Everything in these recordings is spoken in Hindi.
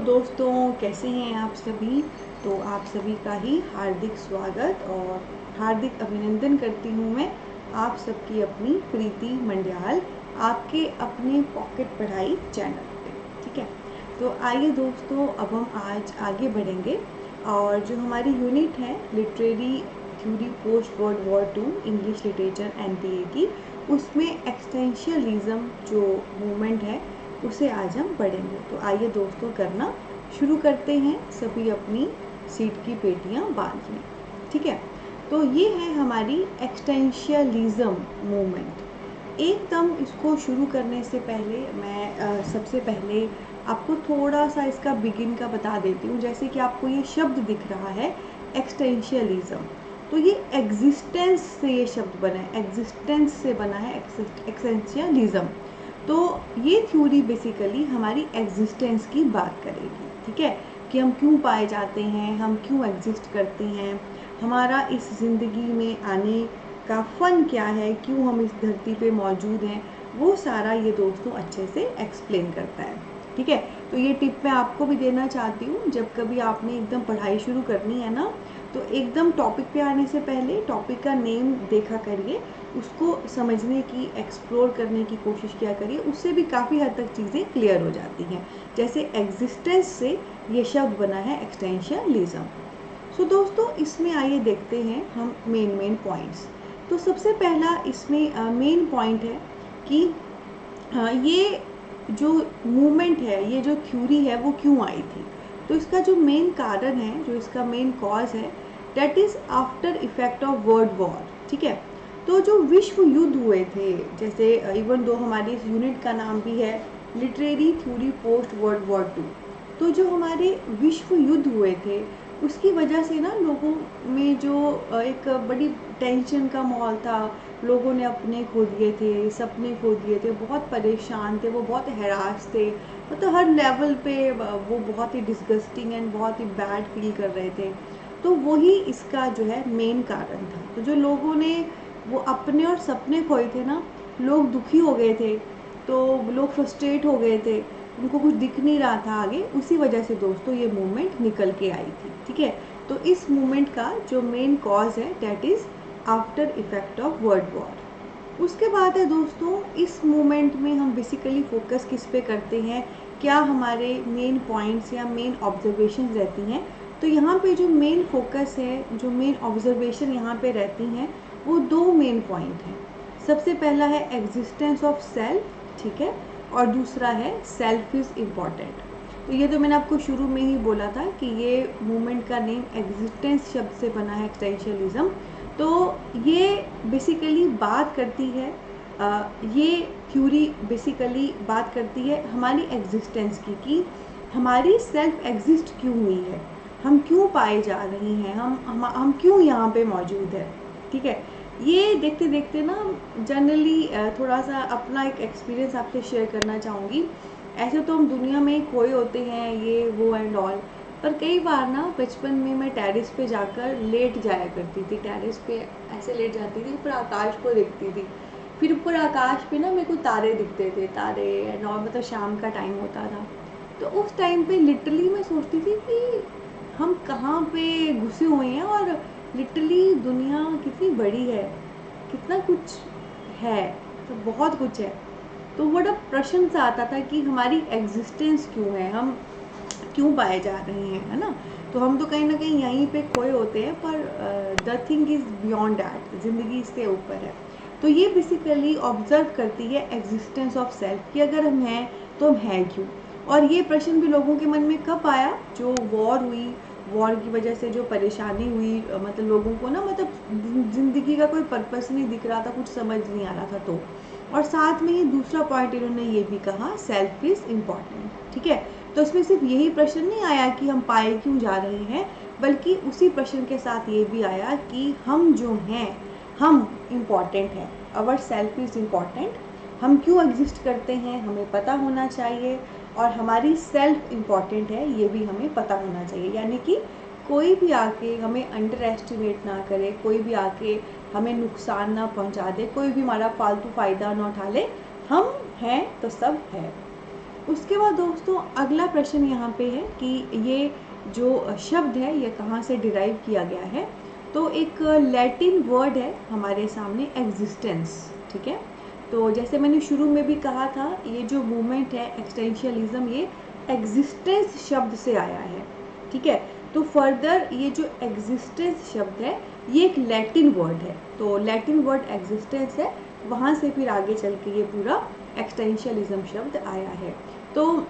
दोस्तों, कैसे हैं आप सभी। तो आप सभी का ही हार्दिक स्वागत और हार्दिक अभिनंदन करती हूँ मैं आप सबकी अपनी प्रीति मंडियाल, आपके अपने पॉकेट पढ़ाई चैनल पे। ठीक है, तो आइए दोस्तों, अब हम आज आगे बढ़ेंगे और जो हमारी यूनिट है literary theory post world war two English literature NTA की, उसमें एक्सटेंशियलिज्म जो मूवमेंट है उसे आज हम पढ़ेंगे। तो आइए दोस्तों, करना शुरू करते हैं, सभी अपनी सीट की पेटियां बांध लें। ठीक है, तो ये है हमारी एक्सटेंशियलिज्म मूवमेंट। एकदम इसको शुरू करने से पहले मैं सबसे पहले आपको थोड़ा सा इसका बिगिन का बता देती हूँ। जैसे कि आपको ये शब्द दिख रहा है एक्सटेंशियलिज्म, तो ये एग्जिस्टेंस से ये शब्द बना है, एग्जिस्टेंस से बना है एक्सटेंशियलिज्म। तो ये थ्योरी बेसिकली हमारी एग्जिस्टेंस की बात करेगी। ठीक है, कि हम क्यों पाए जाते हैं, हम क्यों एग्जिस्ट करते हैं, हमारा इस ज़िंदगी में आने का फ़न क्या है, क्यों हम इस धरती पे मौजूद हैं, वो सारा ये दोस्तों अच्छे से एक्सप्लेन करता है। ठीक है, तो ये टिप मैं आपको भी देना चाहती हूँ, जब कभी आपने एकदम पढ़ाई शुरू करनी है ना, तो एकदम टॉपिक पे आने से पहले टॉपिक का नेम देखा करिए, उसको समझने की, एक्सप्लोर करने की कोशिश किया करिए, उससे भी काफ़ी हद तक चीज़ें क्लियर हो जाती हैं। जैसे एग्जिस्टेंस से ये शब्द बना है एक्सटेंशियलिज्म। सो दोस्तों, इसमें आइए देखते हैं हम मेन पॉइंट्स। तो सबसे पहला इसमें मेन पॉइंट है कि ये जो मूवमेंट है, ये जो थ्योरी है, वो क्यों आई थी। तो इसका जो मेन कारण है, जो इसका मेन कॉज है, that is after effect of world war. ठीक है, तो जो विश्व युद्ध हुए थे, जैसे इवन दो हमारी इस यूनिट का नाम भी है literary theory post world war two, तो जो हमारे विश्व युद्ध हुए थे उसकी वजह से ना लोगों में जो एक बड़ी टेंशन का माहौल था, लोगों ने अपने खो दिए थे, सपने खो दिए थे, बहुत परेशान थे, वो बहुत हैरास थे, मतलब हर लेवल पे वो बहुत ही डिस्गस्टिंग एंड बहुत ही बैड फील कर रहे थे। तो वही इसका जो है मेन कारण था। तो जो लोगों ने वो अपने और सपने खोए थे ना, लोग दुखी हो गए थे, तो लोग फ्रस्ट्रेट हो गए थे, उनको कुछ दिख नहीं रहा था आगे, उसी वजह से दोस्तों ये मूवमेंट निकल के आई थी। ठीक है, तो इस मूवमेंट का जो मेन कॉज है that is after effect of world war. उसके बाद है दोस्तों, इस मूवमेंट में हम बेसिकली फोकस किस पे करते हैं, क्या हमारे मेन पॉइंट्स या मेन ऑब्जर्वेशन रहती हैं। तो यहाँ पे जो मेन फोकस है, जो मेन ऑब्जर्वेशन यहाँ पे रहती हैं, वो दो मेन पॉइंट हैं। सबसे पहला है एग्जिस्टेंस ऑफ सेल्फ, ठीक है, और दूसरा है सेल्फ इज़ इम्पॉर्टेंट। तो ये तो मैंने आपको शुरू में ही बोला था कि ये मूवमेंट का नेम एग्जिस्टेंस शब्द से बना है, एक्सटेंशियलिज्म। तो ये बेसिकली बात करती है, ये थ्योरी बेसिकली बात करती है हमारी एग्जिस्टेंस की, कि हमारी सेल्फ एग्जिस्ट क्यों हुई है, हम क्यों पाए जा रहे हैं, हम क्यों यहाँ पे मौजूद है। ठीक है, ये देखते देखते ना जनरली थोड़ा सा अपना एक एक्सपीरियंस आपसे शेयर करना चाहूँगी। ऐसे तो हम दुनिया में खोए होते हैं, ये वो एंड ऑल, पर कई बार ना बचपन में मैं टेरेस पे जाकर लेट जाया करती थी, टेरेस पे ऐसे लेट जाती थी, ऊपर आकाश को देखती थी, फिर ऊपर आकाश पे ना मेरे को तारे दिखते थे, तारे एंड ऑल, मतलब शाम का टाइम होता था। तो उस टाइम पे लिटरली मैं सोचती थी कि हम कहाँ पे घुसे हुए हैं, और लिटरली दुनिया कितनी बड़ी है, कितना कुछ है, तो बहुत कुछ है। तो बड़ा प्रश्न सा आता था कि हमारी एग्जिस्टेंस क्यों है, हम क्यों पाए जा रहे हैं, है ना। तो हम तो कहीं ना कहीं यहीं पे खोए होते हैं, पर the thing is beyond that, ज़िंदगी इससे ऊपर है। तो ये बेसिकली ऑब्जर्व करती है एग्जिस्टेंस ऑफ सेल्फ, कि अगर हम हैं तो हम हैं क्यों। और ये प्रश्न भी लोगों के मन में कब आया, जो वॉर हुई, वॉर की वजह से जो परेशानी हुई, मतलब लोगों को ना, मतलब ज़िंदगी का कोई पर्पस नहीं दिख रहा था, कुछ समझ नहीं आ रहा था। तो और साथ में ही दूसरा पॉइंट इन्होंने ये भी कहा, सेल्फ इज़ इम्पॉर्टेंट। ठीक है, तो इसमें सिर्फ यही प्रश्न नहीं आया कि हम पाए क्यों जा रहे हैं, बल्कि उसी प्रश्न के साथ ये भी आया कि हम जो हैं, हम इम्पॉर्टेंट हैं, अवर सेल्फ इज़ इम्पॉर्टेंट। हम क्यों एग्जिस्ट करते हैं हमें पता होना चाहिए, और हमारी सेल्फ इम्पॉर्टेंट है ये भी हमें पता होना चाहिए। यानी कि कोई भी आके हमें अंडर एस्टिमेट ना करे, कोई भी आके हमें नुकसान ना पहुंचा दे, कोई भी हमारा फालतू फ़ायदा ना उठा ले, हम हैं तो सब है। उसके बाद दोस्तों अगला प्रश्न यहाँ पे है कि ये जो शब्द है ये कहाँ से डिराइव किया गया है। तो एक लैटिन वर्ड है हमारे सामने, एग्जिस्टेंस। ठीक है, तो जैसे मैंने शुरू में भी कहा था, ये जो मूवमेंट है एक्सटेंशियलिज्म, ये एग्जिस्टेंस शब्द से आया है। ठीक है, तो फर्दर ये जो एग्जिस्टेंस शब्द है ये एक लैटिन वर्ड है, तो लैटिन वर्ड एग्जिस्टेंस है, वहाँ से फिर आगे चल के ये पूरा एक्सटेंशियलिज्म शब्द आया है। तो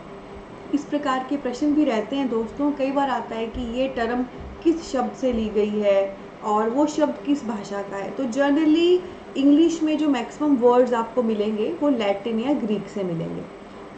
इस प्रकार के प्रश्न भी रहते हैं दोस्तों, कई बार आता है कि ये टर्म किस शब्द से ली गई है और वो शब्द किस भाषा का है। तो जनरली इंग्लिश में जो मैक्सिमम वर्ड्स आपको मिलेंगे वो लैटिन या ग्रीक से मिलेंगे।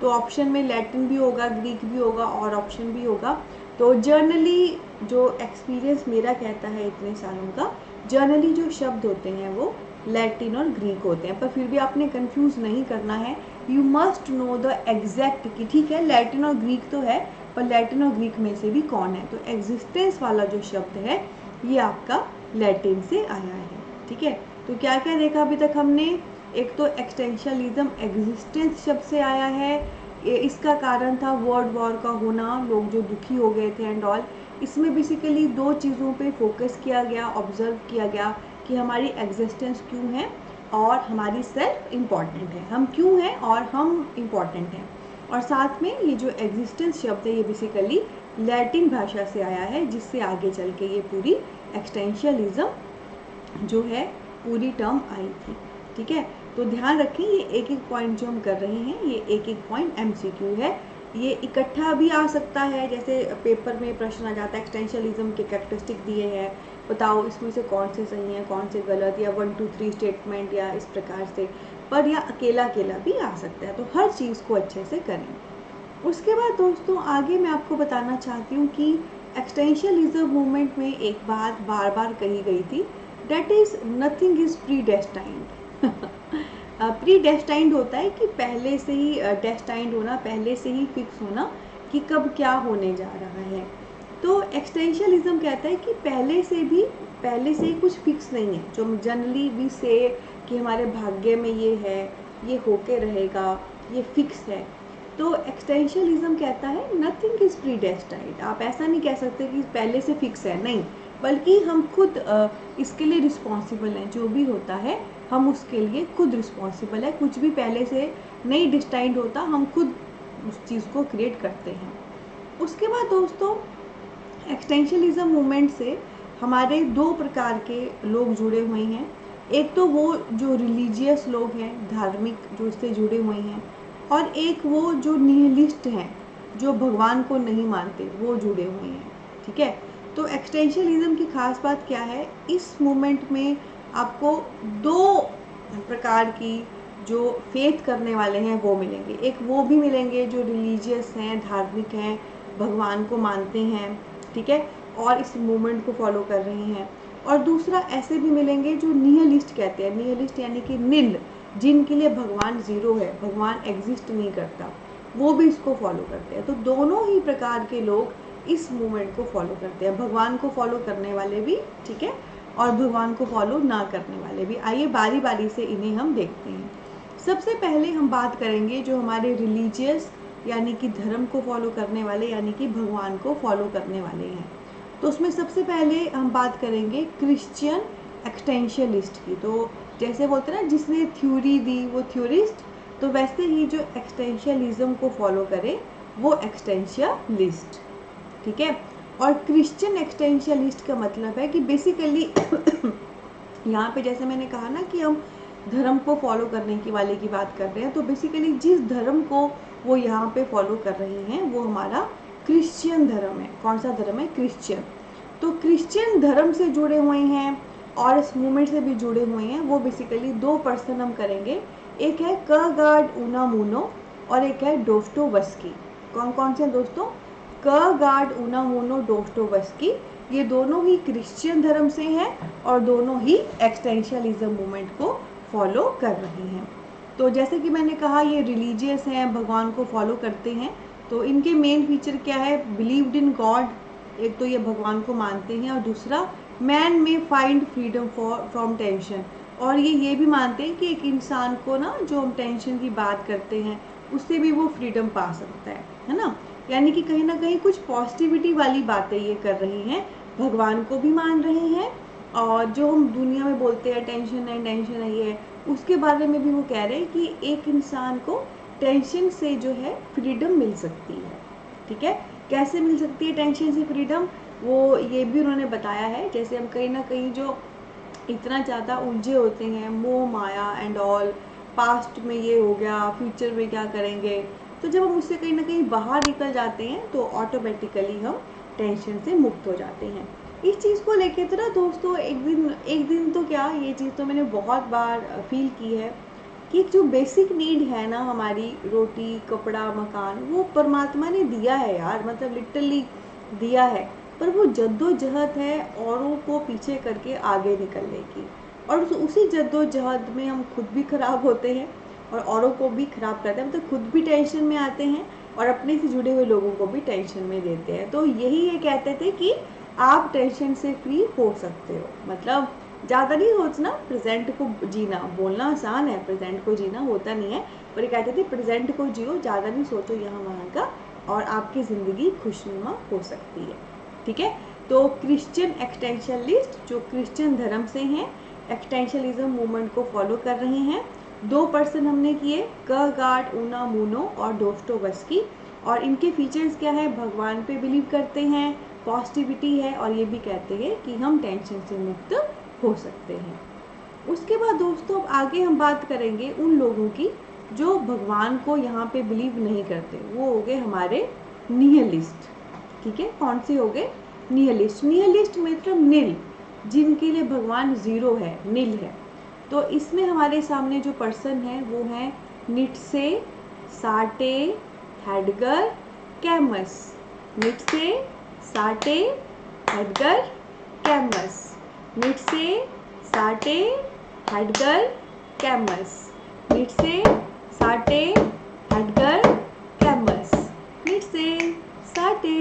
तो ऑप्शन में लैटिन भी होगा, ग्रीक भी होगा और ऑप्शन भी होगा। तो जर्नली जो एक्सपीरियंस मेरा कहता है इतने सालों का, जर्नली जो शब्द होते हैं वो लैटिन और ग्रीक होते हैं। पर फिर भी आपने कंफ्यूज नहीं करना है, you must know the exact कि ठीक है लैटिन और ग्रीक तो है, पर लैटिन और ग्रीक में से भी कौन है। तो एग्जिस्टेंस वाला जो शब्द है ये आपका लैटिन से आया है। ठीक है, तो क्या क्या देखा अभी तक हमने। एक तो एक्सटेंशियलिज्म एग्जिस्टेंस शब्द से आया है, इसका कारण था वर्ल्ड वॉर का होना, लोग जो दुखी हो गए थे एंड ऑल। इसमें बेसिकली दो चीज़ों पे फोकस किया गया, ऑब्जर्व किया गया कि हमारी एग्जिस्टेंस क्यों है और हमारी सेल्फ इम्पॉर्टेंट है, हम क्यों हैं और हम इम्पॉर्टेंट हैं। और साथ में ये जो एग्जिस्टेंस शब्द है ये बेसिकली लैटिन भाषा से आया है, जिससे आगे चल के ये पूरी एक्सटेंशियलिज्म जो है पूरी टर्म आई थी। ठीक है, तो ध्यान रखें ये एक एक पॉइंट जो हम कर रहे हैं ये एक एक पॉइंट एमसीक्यू है, ये इकट्ठा भी आ सकता है। जैसे पेपर में प्रश्न आ जाता है एक्सटेंशियलिज्म के कैरेक्टरिस्टिक दिए हैं, बताओ इसमें से कौन से सही हैं कौन से गलत, या 1 2 3 स्टेटमेंट या इस प्रकार से, पर या अकेला अकेला भी आ सकता है। तो हर चीज़ को अच्छे से करें। उसके बाद दोस्तों आगे मैं आपको बताना चाहती हूँ कि एक्सटेंशियलिज्म मूवमेंट में एक बात बार बार कही गई थी, that is nothing is pre destined. Pre destined होता है कि पहले से ही डेस्टाइंड होना, पहले से ही फिक्स होना कि कब क्या होने जा रहा है। तो एक्सटेंशियलिज्म कहता है कि पहले से ही कुछ फिक्स नहीं है, जो जनरली वी से कि हमारे भाग्य में ये है, ये होके रहेगा, ये फिक्स है। तो एक्सटेंशियलिज्म कहता है नथिंग इज़ प्री डेस्टाइंड, आप ऐसा नहीं कह सकते कि पहले से फिक्स है, नहीं, बल्कि हम खुद इसके लिए रिस्पॉन्सिबल हैं। जो भी होता है हम उसके लिए खुद रिस्पॉन्सिबल है, कुछ भी पहले से नहीं डिस्टाइंड होता, हम खुद उस चीज़ को क्रिएट करते हैं। उसके बाद दोस्तों एक्सटेंशियलिज्म मूवमेंट से हमारे दो प्रकार के लोग जुड़े हुए हैं। एक तो वो जो रिलीजियस लोग हैं, धार्मिक जो इससे जुड़े हुए हैं, और एक वो जो निहिलिस्ट हैं, जो भगवान को नहीं मानते, वो जुड़े हुए हैं। ठीक है, तो एक्सटेंशियलिज्म की खास बात क्या है, इस मूवमेंट में आपको दो प्रकार की जो फेथ करने वाले हैं वो मिलेंगे। एक वो भी मिलेंगे जो रिलीजियस हैं, धार्मिक हैं, भगवान को मानते हैं, ठीक है, और इस मूवमेंट को फॉलो कर रहे हैं। और दूसरा ऐसे भी मिलेंगे जो निहिलिस्ट कहते हैं, निहिलिस्ट यानी कि निल, जिनके लिए भगवान ज़ीरो है, भगवान एग्जिस्ट नहीं करता, वो भी इसको फॉलो करते हैं। तो दोनों ही प्रकार के लोग इस मूवमेंट को फॉलो करते हैं, भगवान को फॉलो करने वाले भी, ठीक है, और भगवान को फॉलो ना करने वाले भी। आइए बारी बारी से इन्हें हम देखते हैं। सबसे पहले हम बात करेंगे जो हमारे रिलीजियस यानी कि धर्म को फॉलो करने वाले, यानी कि भगवान को फॉलो करने वाले हैं। तो उसमें सबसे पहले हम बात करेंगे क्रिश्चियन एक्सटेंशियलिस्ट की। तो जैसे बोलते हैं ना जिसने थ्योरी दी वो थ्योरिस्ट, तो वैसे ही जो एक्सटेंशियलिज्म को फॉलो करे वो एक्सटेंशियलिस्ट। ठीक है, और क्रिश्चियन एक्सटेंशियलिस्ट का मतलब है कि बेसिकली यहाँ पे जैसे मैंने कहा ना कि हम धर्म को फॉलो करने की वाले की बात कर रहे हैं, तो बेसिकली जिस धर्म को वो यहाँ पे फॉलो कर रहे हैं वो हमारा क्रिश्चियन धर्म है। कौन सा धर्म है? क्रिश्चियन। तो क्रिश्चियन धर्म से जुड़े हुए हैं और इस मूवमेंट से भी जुड़े हुए हैं, वो बेसिकली दो पर्सन हम करेंगे। एक है कर्गार्ड उनामुनो और एक है डोस्टोवस्की। कौन कौन से दोस्तों? कर्गार्ड उनामुनो, डोस्टोवस्की, ये दोनों ही क्रिश्चियन धर्म से हैं और दोनों ही एक्सटेंशियलिज्म मूवमेंट को फॉलो कर रहे हैं। तो जैसे कि मैंने कहा ये रिलीजियस हैं, भगवान को फॉलो करते हैं। तो इनके मेन फीचर क्या है? बिलीव्ड इन गॉड, एक तो ये भगवान को मानते हैं, और दूसरा मैन में फाइंड फ्रीडम फ्रॉम टेंशन, और ये भी मानते हैं कि एक इंसान को ना जो हम टेंशन की बात करते हैं उससे भी वो फ्रीडम पा सकता है ना। यानी कि कहीं ना कहीं कुछ पॉजिटिविटी वाली बातें ये कर रही हैं, भगवान को भी मान रहे हैं, और जो हम दुनिया में बोलते हैं टेंशन है ये, उसके बारे में भी वो कह रहे हैं कि एक इंसान को टेंशन से जो है फ्रीडम मिल सकती है। ठीक है, कैसे मिल सकती है टेंशन से फ्रीडम, वो ये भी उन्होंने बताया है। जैसे हम कहीं ना कहीं जो इतना ज़्यादा उलझे होते हैं, मोह माया एंड ऑल, पास्ट में ये हो गया, फ्यूचर में क्या करेंगे, तो जब हम उससे कहीं ना कहीं बाहर निकल जाते हैं तो ऑटोमेटिकली हम टेंशन से मुक्त हो जाते हैं। इस चीज़ को लेके तो ना दोस्तों, एक दिन तो क्या, ये चीज़ तो मैंने बहुत बार फील की है कि जो बेसिक नीड है ना हमारी, रोटी कपड़ा मकान, वो परमात्मा ने दिया है यार, मतलब लिटरली दिया है, पर वो जद्दोजहद है औरों को पीछे करके आगे निकलने की, और उसी जद्दोजहद में हम खुद भी खराब होते हैं और औरों को भी खराब करते हैं, मतलब खुद भी टेंशन में आते हैं और अपने से जुड़े हुए लोगों को भी टेंशन में देते हैं। तो यही ये कहते थे कि आप टेंशन से फ्री हो सकते हो, मतलब ज़्यादा नहीं सोचना, प्रेजेंट को जीना, बोलना आसान है, प्रेजेंट को जीना होता नहीं है, पर ये कहते थे प्रेजेंट को जियो, ज़्यादा नहीं सोचो यहाँ वहाँ का, और आपकी ज़िंदगी खुशनुमा हो सकती है। ठीक है, तो क्रिश्चियन एक्सटेंशनलिस्ट जो क्रिश्चियन धर्म से हैं, एक्सटेंशनलिज्म मूवमेंट को फॉलो कर रहे हैं, 2 पर्सन हमने किए, कगार्ड उनामुनो और डोस्टोवस्की, और इनके फीचर्स क्या है, भगवान पे बिलीव करते हैं, पॉजिटिविटी है, और ये भी कहते हैं कि हम टेंशन से मुक्त हो सकते हैं। उसके बाद दोस्तों आगे हम बात करेंगे उन लोगों की जो भगवान को यहाँ पे बिलीव नहीं करते, वो हो गए हमारे निहिलिस्ट। ठीक है, कौन से हो गए, निहिलिस्ट। निहिलिस्ट मतलब नील, जिनके लिए भगवान जीरो है, नील है। तो इसमें हमारे सामने जो पर्सन है वो है Nietzsche, Sartre, Heidegger, Camus. Nietzsche, Sartre, Heidegger, Camus. Nietzsche, Sartre, Heidegger, Camus. Nietzsche, Sartre, Heidegger, Camus. Nietzsche, Sartre,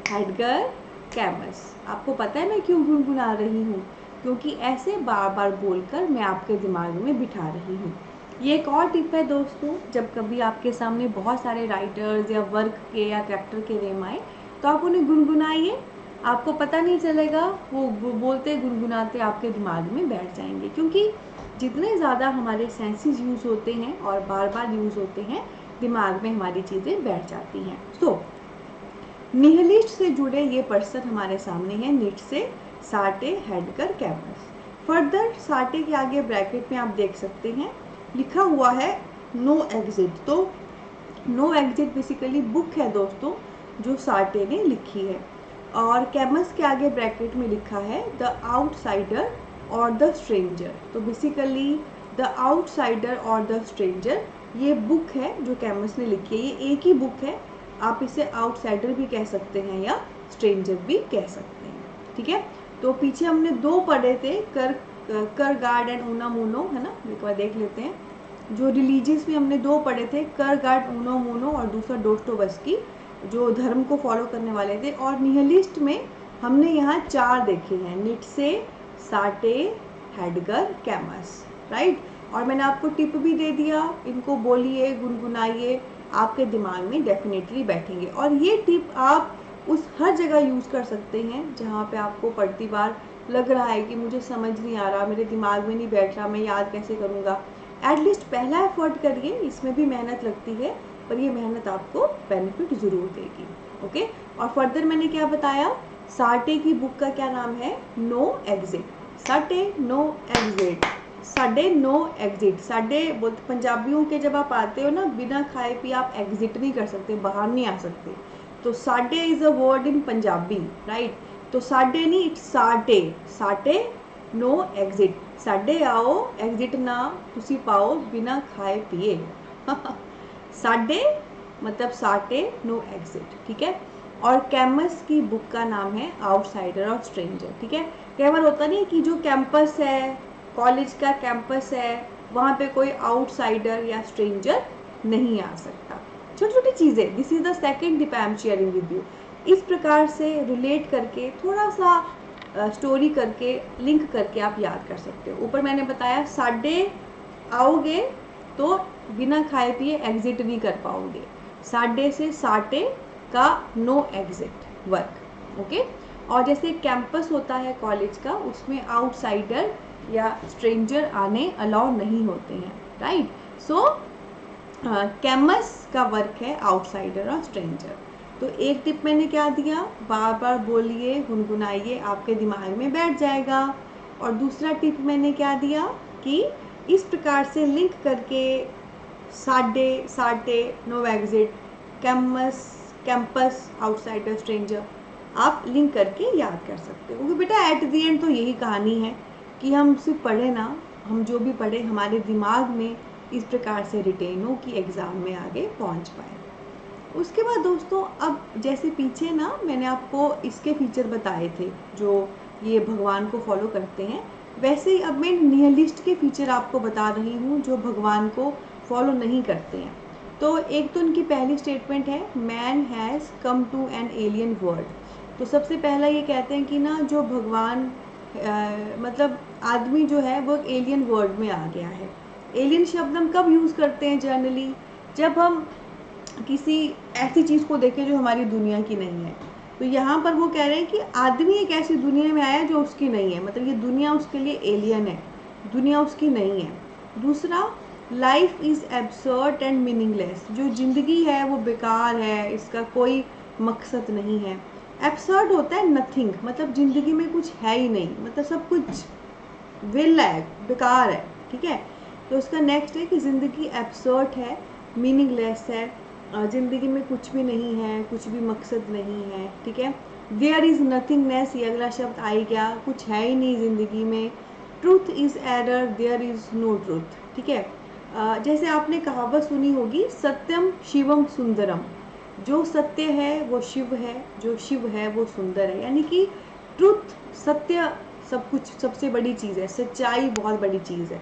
Heidegger, Camus. आपको पता है मैं क्यों गुनगुना रही हूँ, क्योंकि ऐसे बार बार बोलकर मैं आपके दिमाग में बिठा रही हूँ। ये एक और टिप है दोस्तों, जब कभी आपके सामने बहुत सारे राइटर्स या वर्क के या कैरेक्टर के नेम आए तो आप उन्हें गुनगुनाइए, आपको पता नहीं चलेगा, वो बोलते गुनगुनाते आपके दिमाग में बैठ जाएंगे, क्योंकि जितने ज़्यादा हमारे सेंसेस यूज़ होते हैं और बार बार यूज़ होते हैं, दिमाग में हमारी चीज़ें बैठ जाती हैं। तो निहिलिस्ट से जुड़े ये पर्सन हमारे सामने हैं, नीत्शे, सार्टे, हेडगर, कैमस। फर्दर सार्टे के आगे ब्रैकेट में आप देख सकते हैं लिखा हुआ है नो एग्जिट। तो नो एग्जिट बेसिकली बुक है दोस्तों जो सार्टे ने लिखी है, और कैमस के आगे ब्रैकेट में लिखा है द आउटसाइडर और द स्ट्रेंजर। तो बेसिकली द आउटसाइडर और द स्ट्रेंजर ये बुक है जो कैमस ने लिखी है, ये एक ही बुक है, आप इसे आउटसाइडर भी कह सकते हैं या स्ट्रेंजर भी कह सकते हैं। ठीक है, तो पीछे हमने 2 पढ़े थे, करगार्ड एंड उनामुनो, है ना, एक बार देख लेते हैं। जो रिलीजियस में हमने 2 पढ़े थे, करगार्ड उनामुनो और दूसरा डोस्टोवस्की, जो धर्म को फॉलो करने वाले थे। और निहिलिस्ट में हमने यहाँ 4 देखे हैं, नीत्शे, सार्टे, हेडगर, कैमस, राइट। और मैंने आपको टिप भी दे दिया, इनको बोलिए, गुनगुनाइए, आपके दिमाग में डेफिनेटली बैठेंगे। और ये टिप आप उस हर जगह यूज़ कर सकते हैं जहाँ पे आपको पढ़ती बार लग रहा है कि मुझे समझ नहीं आ रहा, मेरे दिमाग में नहीं बैठ रहा, मैं याद कैसे करूँगा। एटलीस्ट पहला एफर्ट करिए, इसमें भी मेहनत लगती है, पर ये मेहनत आपको बेनिफिट ज़रूर देगी। ओके, और फर्दर मैंने क्या बताया, सार्टे की बुक का क्या नाम है, नो एग्जिट। सार्टे नो एग्जिट, साडे नो एग्जिट। साडे बोलते पंजाबियों के, जब आप आते हो ना, बिना खाए पिए आप एग्जिट नहीं कर सकते, बाहर नहीं आ सकते। तो साडे is a word in Punjabi, right. तो साडे नहीं, इट्स साटे, साटे नो एग्जिट। साडे आओ, एग्जिट ना तुसी पाओ बिना खाए पिए। साडे मतलब साटे नो एग्जिट। ठीक है, और कैमस की बुक का नाम है आउटसाइडर और स्ट्रेंजर। ठीक है, कई बार होता नहीं कि जो कैंपस है, कॉलेज का कैंपस है, वहाँ पे कोई आउटसाइडर या स्ट्रेंजर नहीं आ सकता। छोटी छोटी चीज़ें, this is the second tip I am sharing with you. इस प्रकार से रिलेट करके, थोड़ा सा स्टोरी करके, लिंक करके आप याद कर सकते हो। ऊपर मैंने बताया साडे आओगे तो बिना खाए पिए एग्जिट नहीं कर पाओगे। साडे से साटे का नो एग्जिट वर्क, ओके। और जैसे कैंपस होता है कॉलेज का, उसमें आउटसाइडर या स्ट्रेंजर आने अलाउ नहीं होते हैं, राइट। सो कैम्पस का वर्क है आउटसाइडर और स्ट्रेंजर। तो एक टिप मैंने क्या दिया, बार बार बोलिए, गुनगुनाइए, आपके दिमाग में बैठ जाएगा। और दूसरा टिप मैंने क्या दिया कि इस प्रकार से लिंक करके साडे, साटे, no exit, campus, campus, outsider, stranger, आप लिंक करके याद कर सकते हो। क्योंकि बेटा एट द एंड तो यही कहानी है कि हम सिर्फ पढ़े ना, हम जो भी पढ़े हमारे दिमाग में इस प्रकार से रिटेन हो कि एग्ज़ाम में आगे पहुंच पाए। उसके बाद दोस्तों, अब जैसे पीछे ना मैंने आपको इसके फीचर बताए थे जो ये भगवान को फॉलो करते हैं, वैसे ही अब मैं निहिलिस्ट के फीचर आपको बता रही हूँ जो भगवान को फॉलो नहीं करते हैं। तो एक तो उनकी पहली स्टेटमेंट है, man has come to an alien world. तो सबसे पहला ये कहते हैं कि ना जो भगवान मतलब आदमी जो है वो एक एलियन वर्ल्ड में आ गया है। एलियन शब्द हम कब यूज़ करते हैं जनरली, जब हम किसी ऐसी चीज़ को देखें जो हमारी दुनिया की नहीं है। तो यहाँ पर वो कह रहे हैं कि आदमी एक ऐसी दुनिया में आया जो उसकी नहीं है, मतलब ये दुनिया उसके लिए एलियन है, दुनिया उसकी नहीं है। दूसरा, life is absurd and meaningless. जो ज़िंदगी है वो बेकार है, इसका कोई मकसद नहीं है। एब्सर्ड होता है नथिंग, मतलब ज़िंदगी में कुछ है ही नहीं, मतलब सब कुछ वेला है, बेकार है, ठीक है। तो उसका नेक्स्ट है कि ज़िंदगी एब्सर्ड है, मीनिंगलेस है, ज़िंदगी में कुछ भी नहीं है, कुछ भी मकसद नहीं है, ठीक है। देयर इज़ नथिंगनेस, ये अगला शब्द आई क्या, कुछ है ही नहीं ज़िंदगी में। Truth is error, there is no truth, ठीक है। जैसे आपने कहावत सुनी होगी, सत्यम शिवम सुंदरम। जो सत्य है वो शिव है, जो शिव है वो सुंदर है। यानी कि ट्रुथ, सत्य, सब कुछ सबसे बड़ी चीज़ है, सच्चाई बहुत बड़ी चीज़ है।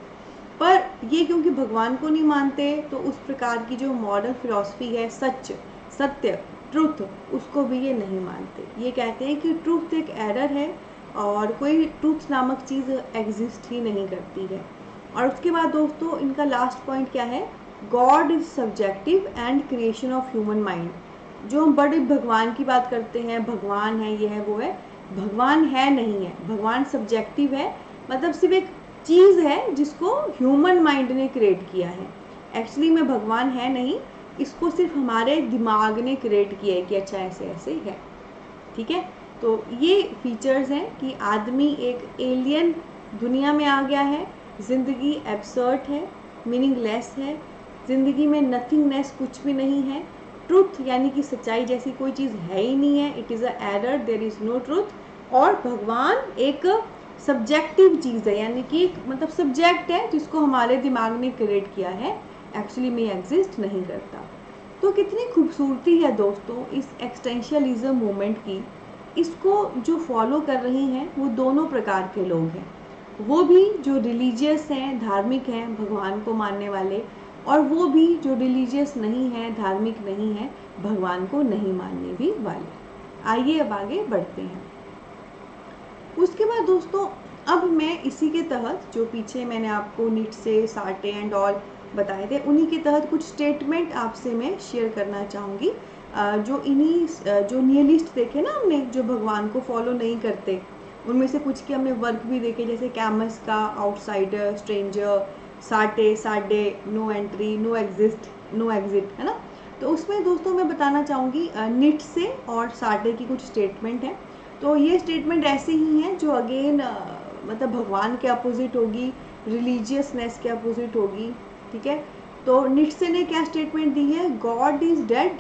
पर ये क्योंकि भगवान को नहीं मानते, तो उस प्रकार की जो मॉरल फिलॉसफी है, सच, सत्य, ट्रुथ, उसको भी ये नहीं मानते। ये कहते हैं कि ट्रुथ एक एरर है और कोई ट्रुथ नामक चीज़ एग्जिस्ट ही नहीं करती है। और उसके बाद दोस्तों इनका लास्ट पॉइंट क्या है, God is subjective and creation of human mind. जो हम बड़े भगवान की बात करते हैं, भगवान है, ये है, वो है, भगवान है नहीं है, भगवान सब्जेक्टिव है, मतलब सिर्फ एक चीज़ है जिसको ह्यूमन माइंड ने क्रिएट किया है। एक्चुअली में भगवान है नहीं, इसको सिर्फ हमारे दिमाग ने क्रिएट किया है कि अच्छा ऐसे ऐसे है, ठीक है। तो ये फीचर्स हैं कि आदमी एक एलियन दुनिया में आ गया है, ज़िंदगी एब्सर्ड है, मीनिंगलेस है, ज़िंदगी में नथिंगनेस, कुछ भी नहीं है। ट्रुथ यानी कि सच्चाई जैसी कोई चीज़ है ही नहीं है, it is a error, there is no truth. और भगवान एक सब्जेक्टिव चीज़ है, यानी कि मतलब सब्जेक्ट है जिसको हमारे दिमाग ने क्रिएट किया है, एक्चुअली में एग्जिस्ट नहीं करता। तो कितनी खूबसूरती है दोस्तों इस एक्सटेंशलिज्म मूवमेंट की। इसको जो फॉलो कर रही हैं वो दोनों प्रकार के लोग हैं, वो भी जो रिलीजियस हैं, धार्मिक हैं, भगवान को मानने वाले, और वो भी जो रिलीजियस नहीं हैं, धार्मिक नहीं हैं, भगवान को नहीं मानने भी वाले। आइए अब आगे बढ़ते हैं। उसके बाद दोस्तों, अब मैं इसी के तहत जो पीछे मैंने आपको नीट से, साटे एंड ऑल बताए थे, उन्हीं के तहत कुछ स्टेटमेंट आपसे मैं शेयर करना चाहूँगी। जो इन्हीं जो निहिलिस्ट देखे ना हमने, जो भगवान को फॉलो नहीं करते, उनमें से कुछ के हमने वर्क भी देखे, जैसे कैमस का, आउटसाइडर, स्ट्रेंजर, साटे, साडे, no entry, no exist, no exit, है ना। तो उसमें दोस्तों मैं बताना चाहूँगी नीट से और साटे की कुछ स्टेटमेंट है। तो ये स्टेटमेंट ऐसी ही हैं जो अगेन मतलब भगवान के अपोजिट होगी, रिलीजियसनेस के अपोजिट होगी, ठीक है। तो निट्से ने क्या स्टेटमेंट दी है, God is dead,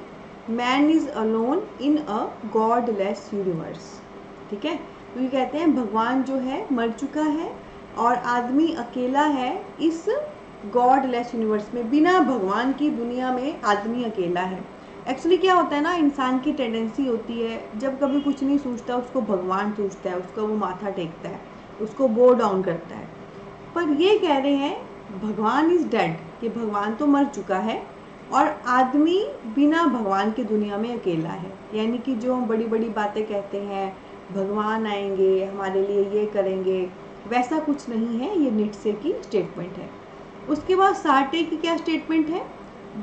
man is alone in a godless universe, ठीक है। तो ये कहते हैं भगवान जो है मर चुका है और आदमी अकेला है इस गॉडलेस यूनिवर्स में, बिना भगवान की दुनिया में आदमी अकेला है। एक्चुअली क्या होता है ना, इंसान की टेंडेंसी होती है जब कभी कुछ नहीं सोचता उसको भगवान सोचता है, उसको वो माथा टेकता है, उसको बो डाउन करता है। पर ये कह रहे हैं भगवान इज़ डेड, कि भगवान तो मर चुका है और आदमी बिना भगवान की दुनिया में अकेला है। यानी कि जो हम बड़ी बड़ी बातें कहते हैं, भगवान आएंगे हमारे लिए ये करेंगे, वैसा कुछ नहीं है, ये निट्से की स्टेटमेंट है। उसके बाद सार्टे की क्या स्टेटमेंट है,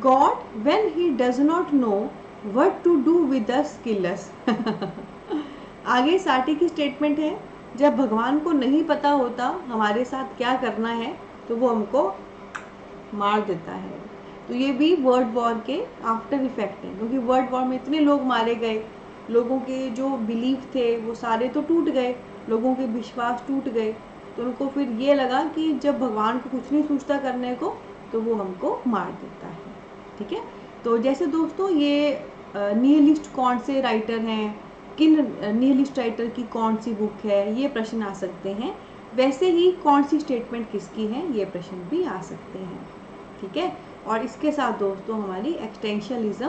God when he does not know what to do with us kill us. आगे सार्टे की स्टेटमेंट है, जब भगवान को नहीं पता होता हमारे साथ क्या करना है तो वो हमको मार देता है। तो ये भी वर्ल्ड वॉर के आफ्टर इफेक्ट है, क्योंकि वर्ल्ड वॉर में इतने लोग मारे गए, लोगों के जो बिलीफ थे वो सारे तो टूट गए, लोगों के विश्वास टूट गए, तो उनको फिर ये लगा कि जब भगवान को कुछ नहीं सोचता करने को तो वो हमको मार देता है। ठीक है, तो जैसे दोस्तों ये निहिलिस्ट कौन से राइटर हैं, किन निहिलिस्ट राइटर की कौन सी बुक है, ये प्रश्न आ सकते हैं। वैसे ही कौन सी स्टेटमेंट किसकी है, ये प्रश्न भी आ सकते हैं। ठीक है, और इसके साथ दोस्तों हमारी एक्सटेंशनलिज्म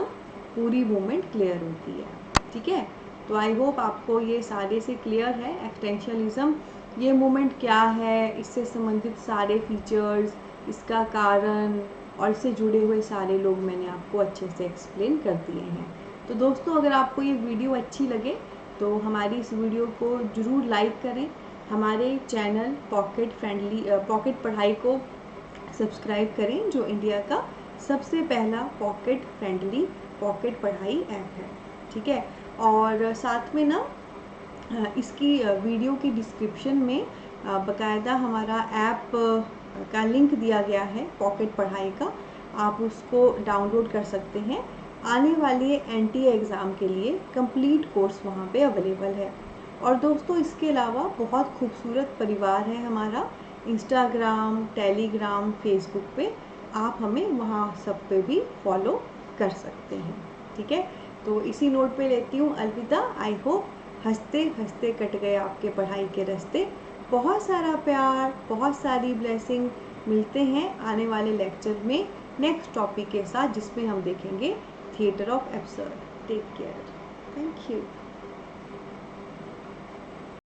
पूरी मूवमेंट क्लियर होती है। ठीक है, तो आई होप आपको ये सारे से क्लियर है एक्सटेंशनलिज्म ये मूवमेंट क्या है, इससे संबंधित सारे फीचर्स, इसका कारण और इससे जुड़े हुए सारे लोग मैंने आपको अच्छे से एक्सप्लेन कर दिए हैं। तो दोस्तों अगर आपको ये वीडियो अच्छी लगे तो हमारी इस वीडियो को ज़रूर लाइक करें, हमारे चैनल पॉकेट पढ़ाई को सब्सक्राइब करें, जो इंडिया का सबसे पहला पॉकेट फ्रेंडली पॉकेट पढ़ाई ऐप है। ठीक है, और साथ में ना इसकी वीडियो की डिस्क्रिप्शन में बकायदा हमारा ऐप का लिंक दिया गया है पॉकेट पढ़ाई का, आप उसको डाउनलोड कर सकते हैं। आने वाले एनटीए एग्ज़ाम के लिए कंप्लीट कोर्स वहाँ पे अवेलेबल है। और दोस्तों इसके अलावा बहुत खूबसूरत परिवार है हमारा, इंस्टाग्राम, टेलीग्राम, फेसबुक पे, आप हमें वहाँ सब पे भी फॉलो कर सकते हैं। ठीक है, तो इसी नोट पे लेती हूँ अलविदा। आई होप हंसते हंसते कट गए आपके पढ़ाई के रास्ते। बहुत सारा प्यार, बहुत सारी ब्लेसिंग। मिलते हैं आने वाले लेक्चर में नेक्स्ट टॉपिक के साथ, जिसमें हम देखेंगे theatre of absurd. Take care, thank you.